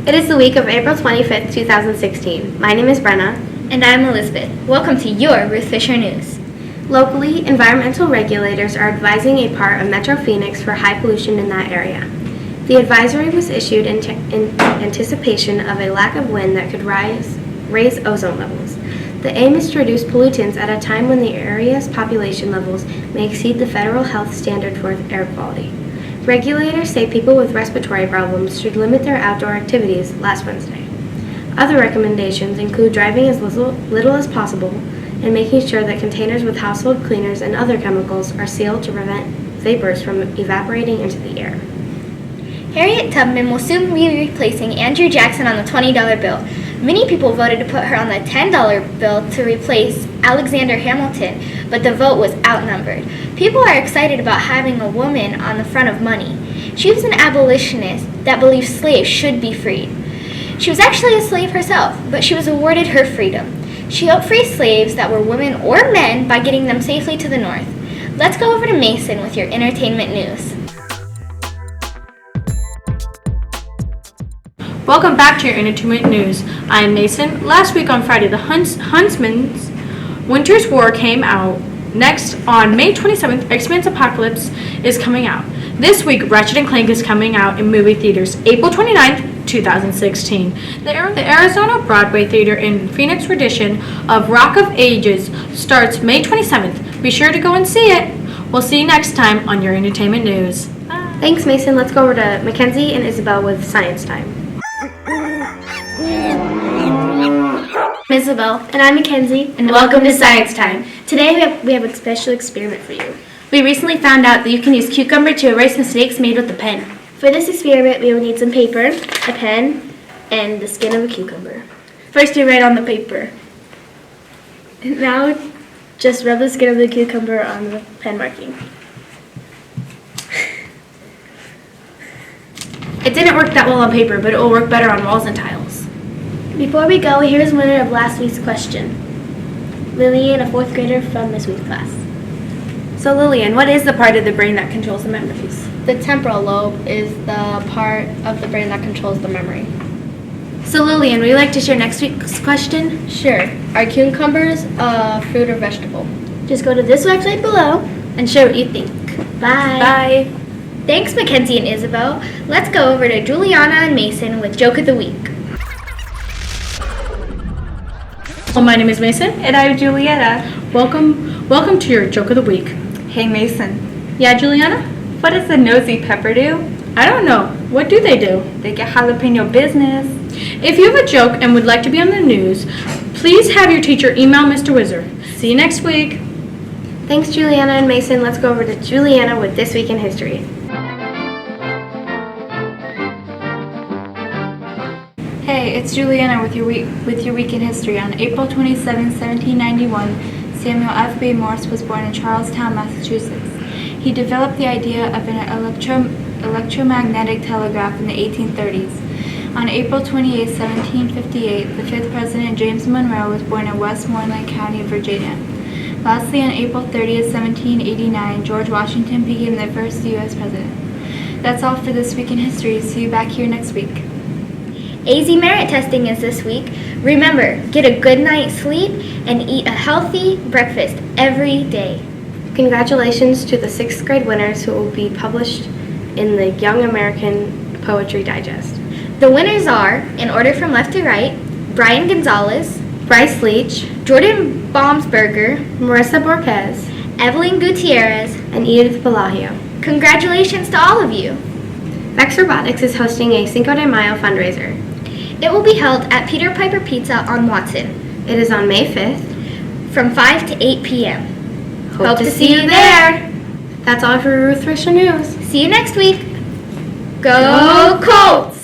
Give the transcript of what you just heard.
It is the week of April 25th, 2016. My name is Brenna. And I'm Elizabeth. Welcome to your Ruth Fisher News. Locally, environmental regulators are advising a part of Metro Phoenix for high pollution in that area. The advisory was issued in anticipation of a lack of wind that could raise ozone levels. The aim is to reduce pollutants at a time when the area's population levels may exceed the federal health standard for air quality. Regulators say people with respiratory problems should limit their outdoor activities last Wednesday. Other recommendations include driving as little as possible and making sure that containers with household cleaners and other chemicals are sealed to prevent vapors from evaporating into the air. Harriet Tubman will soon be replacing Andrew Jackson on the $20 bill. Many people voted to put her on the $10 bill to replace Alexander Hamilton, but the vote was outnumbered. People are excited about having a woman on the front of money. She was an abolitionist that believed slaves should be freed. She was actually a slave herself, but she was awarded her freedom. She helped free slaves that were women or men by getting them safely to the north. Let's go over to Mason with your entertainment news. Welcome back to your entertainment news. I am Mason. Last week on Friday, the Huntsman's Winter's War came out. Next, on May 27th, X-Men's Apocalypse is coming out. This week, Ratchet & Clank is coming out in movie theaters April 29th, 2016. The Arizona Broadway Theater in Phoenix rendition of Rock of Ages starts May 27th. Be sure to go and see it. We'll see you next time on your entertainment news. Bye. Thanks, Mason. Let's go over to Mackenzie and Isabel with Science Time. I'm Isabel. And I'm Mackenzie. And welcome to Science Time. Today we have a special experiment for you. We recently found out that you can use cucumber to erase mistakes made with a pen. For this experiment, we will need some paper, a pen, and the skin of a cucumber. First, you write on the paper. Now, just rub the skin of the cucumber on the pen marking. It didn't work that well on paper, but it will work better on walls and tiles. Before we go, here's winner of last week's question. Lillian, a 4th grader from this week's class. So Lillian, what is the part of the brain that controls the memories? The temporal lobe is the part of the brain that controls the memory. So Lillian, would you like to share next week's question? Sure. Are cucumbers a fruit or vegetable? Just go to this website below And share what you think. Bye. Bye. Thanks, Mackenzie and Isabel. Let's go over to Juliana and Mason with Joke of the Week. Well, my name is Mason. And I'm Juliana. Welcome to your Joke of the Week. Hey Mason, Yeah, Juliana? what does the nosy pepper do? I don't know. What do they do? They get jalapeno business. If you have a joke and would like to be on the news, please have your teacher email Mr. Wizard. See you next week. Thanks, Juliana and Mason. Let's go over to Juliana with This Week in History. Hey, it's Juliana with your week in history. On April 27, 1791, Samuel F. B. Morse was born in Charlestown, Massachusetts. He developed the idea of an electromagnetic telegraph in the 1830s. On April 28, 1758, the 5th President James Monroe was born in Westmoreland County, Virginia. Lastly, on April 30, 1789, George Washington became the first U.S. President. That's all for This Week in History. See you back here next week. AZ merit testing is this week. Remember, get a good night's sleep and eat a healthy breakfast every day. Congratulations to the 6th grade winners who will be published in the Young American Poetry Digest. The winners are, in order from left to right, Brian Gonzalez, Bryce Leach, Jordan Baumsberger, Marissa Borquez, Evelyn Gutierrez, and Edith Bellagio. Congratulations to all of you! Vex Robotics is hosting a Cinco de Mayo fundraiser. It will be held at Peter Piper Pizza on Watson. It is on May 5th from 5 to 8 p.m. Hope to see you there! That's all for Ruth Fisher News. See you next week! Go Colts!